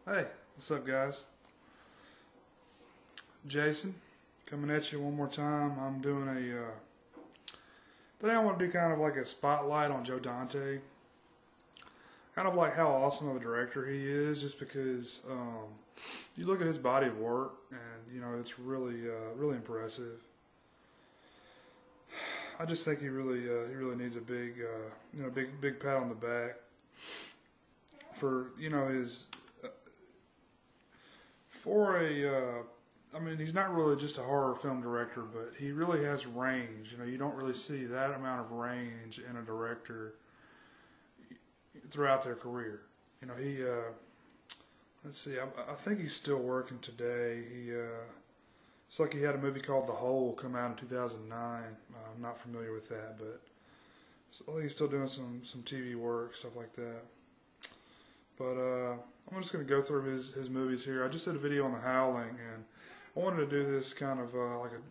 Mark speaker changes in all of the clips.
Speaker 1: Hey, what's up, guys? Jason, coming at you one more time. I'm doing today I want to do kind of like a spotlight on Joe Dante. Kind of like how awesome of a director he is, just because you look at his body of work and, it's really impressive. I just think he really needs a big pat on the back for, his, for a, I mean, he's not really just a horror film director, but he really has range. You don't really see that amount of range in a director throughout their career. Let's see, I think he's still working today. It's like he had a movie called The Hole come out in 2009. I'm not familiar with that, but I think he's still doing some TV work, stuff like that. But I'm just going to go through his movies here. I just did a video on The Howling, and I wanted to do this kind of like a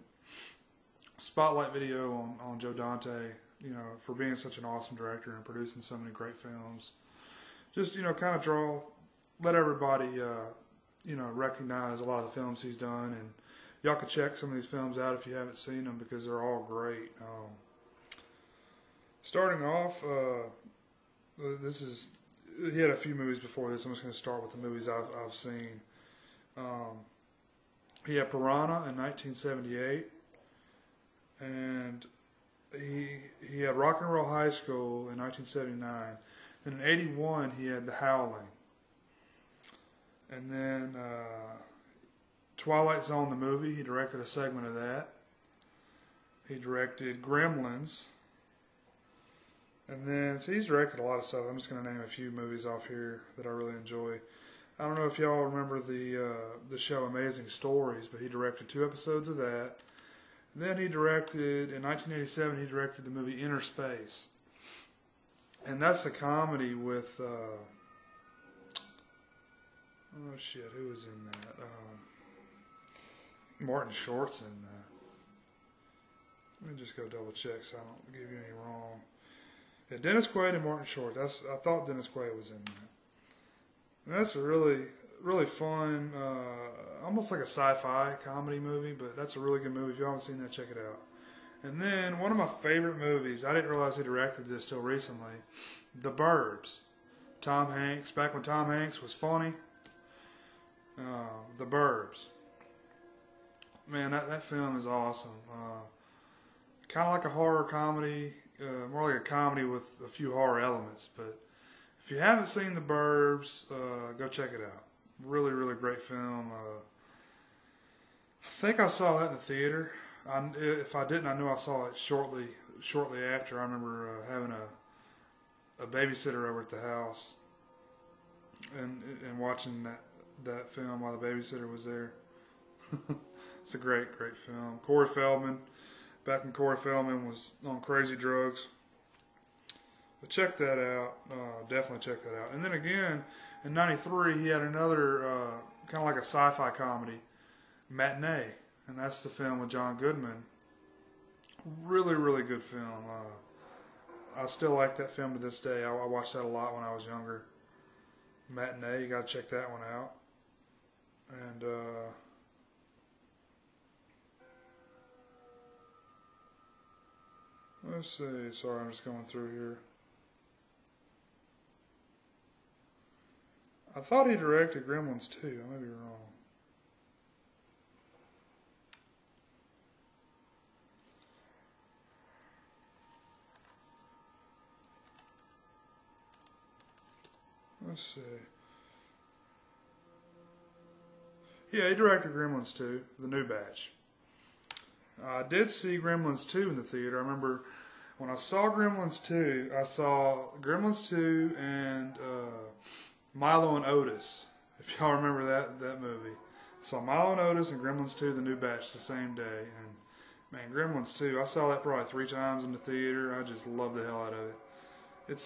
Speaker 1: spotlight video on Joe Dante, for being such an awesome director and producing so many great films. Just, kind of let everybody, recognize a lot of the films he's done, and y'all can check some of these films out if you haven't seen them, because they're all great. Starting off, he had a few movies before this. I'm just going to start with the movies I've seen. He had Piranha in 1978, and he had Rock and Roll High School in 1979. Then in 81 he had The Howling, and then Twilight Zone the movie. He directed a segment of that. He directed Gremlins. And then, so he's directed a lot of stuff. I'm just going to name a few movies off here that I really enjoy. I don't know if y'all remember the show Amazing Stories, but he directed 2 episodes of that. And then he directed, in 1987, he directed the movie Inner Space. And that's a comedy with, oh shit, who was in that? Martin Short's in that. Let me just go double check so I don't give you any wrong. Yeah, Dennis Quaid and Martin Short. I thought Dennis Quaid was in that. And that's a really fun, almost like a sci-fi comedy movie, but that's a really good movie. If you haven't seen that, check it out. And then one of my favorite movies, I didn't realize he directed this till recently, The Burbs. Tom Hanks, back when Tom Hanks was funny. The Burbs. Man, that film is awesome. Kind of like a horror comedy, more like a comedy with a few horror elements. But if you haven't seen The Burbs, go check it out. Really great film. I think I saw that in the theater. If I didn't, I knew I saw it shortly after. I remember having a babysitter over at the house and watching that film while the babysitter was there. It's a great film. Corey Feldman, back when Corey Feldman was on crazy drugs. But check that out. Definitely check that out. And then again, in '93, he had another kind of like a sci-fi comedy, Matinee. And that's the film with John Goodman. Really good film. I still like that film to this day. I watched that a lot when I was younger. Matinee, you got to check that one out. And let's see. Sorry, I'm just going through here. I thought he directed Gremlins too. I may be wrong. Let's see. Yeah, he directed Gremlins 2, the new batch. I did see Gremlins 2 in the theater. I remember when I saw Gremlins 2, I saw Gremlins 2 and Milo and Otis. If y'all remember that movie. I saw Milo and Otis and Gremlins 2, the new batch, the same day. And man, Gremlins 2, I saw that probably 3 times in the theater. I just loved the hell out of it. It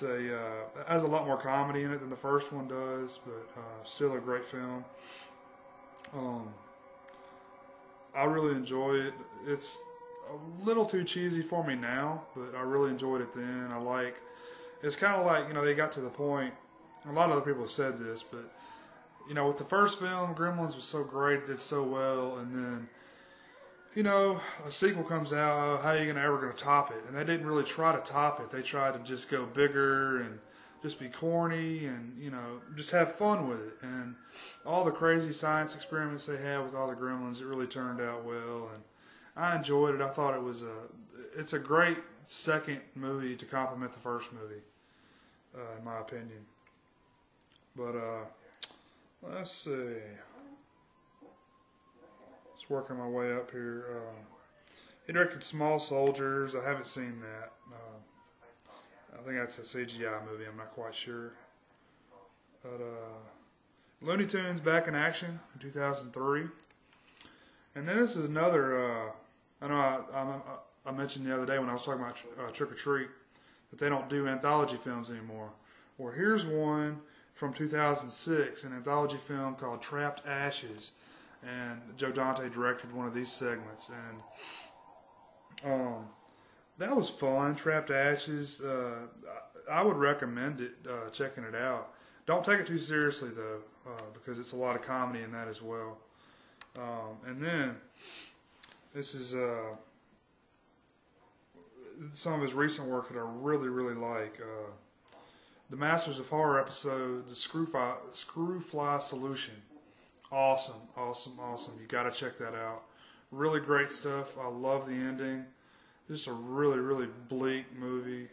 Speaker 1: has a lot more comedy in it than the first one does, but still a great film. I really enjoy it. It's a little too cheesy for me now, but I really enjoyed it then. It's kind of like, they got to the point, a lot of other people have said this, but you know, with the first film, Gremlins was so great, it did so well, and then, you know, a sequel comes out, how are you ever going to top it? And they didn't really try to top it. They tried to just go bigger and just be corny and, you know, just have fun with it. And all the crazy science experiments they had with all the Gremlins, it really turned out well, and I enjoyed it. I thought it's a great second movie to complement the first movie, in my opinion. But, let's see. Just working my way up here. He directed Small Soldiers. I haven't seen that. I think that's a CGI movie. I'm not quite sure. But Looney Tunes Back in Action in 2003. And then this is another. I know I mentioned the other day when I was talking about Trick or Treat that they don't do anthology films anymore. Well, here's one from 2006, an anthology film called Trapped Ashes, and Joe Dante directed one of these segments, and that was fun. Trapped Ashes, I would recommend it, checking it out. Don't take it too seriously though, because it's a lot of comedy in that as well. And then this is some of his recent work that I really, really like. The Masters of Horror episode, the Screwfly Solution. Awesome, awesome, awesome. You got to check that out. Really great stuff. I love the ending. Just a really, really bleak movie.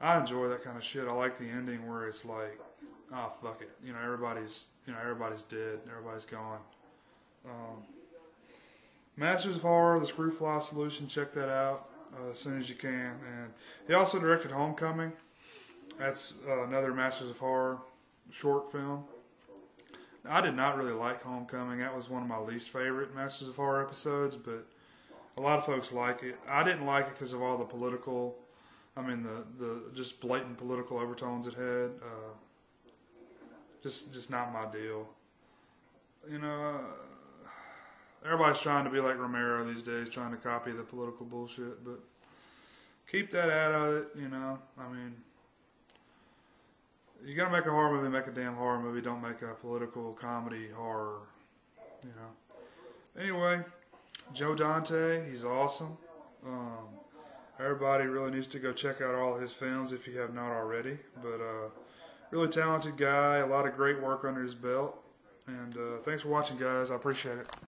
Speaker 1: I enjoy that kind of shit. I like the ending where it's like, oh fuck it, everybody's dead, everybody's gone. Masters of Horror, the Screwfly Solution. Check that out as soon as you can. And he also directed Homecoming. That's another Masters of Horror short film. Now, I did not really like Homecoming. That was one of my least favorite Masters of Horror episodes, but a lot of folks like it. I didn't like it because of all the political, the just blatant political overtones it had. Just not my deal. Everybody's trying to be like Romero these days, trying to copy the political bullshit, but keep that out of it, you gotta make a horror movie, make a damn horror movie, don't make a political comedy horror, Anyway, Joe Dante, he's awesome. Everybody really needs to go check out all his films if you have not already, but really talented guy, a lot of great work under his belt, and thanks for watching, guys. I appreciate it.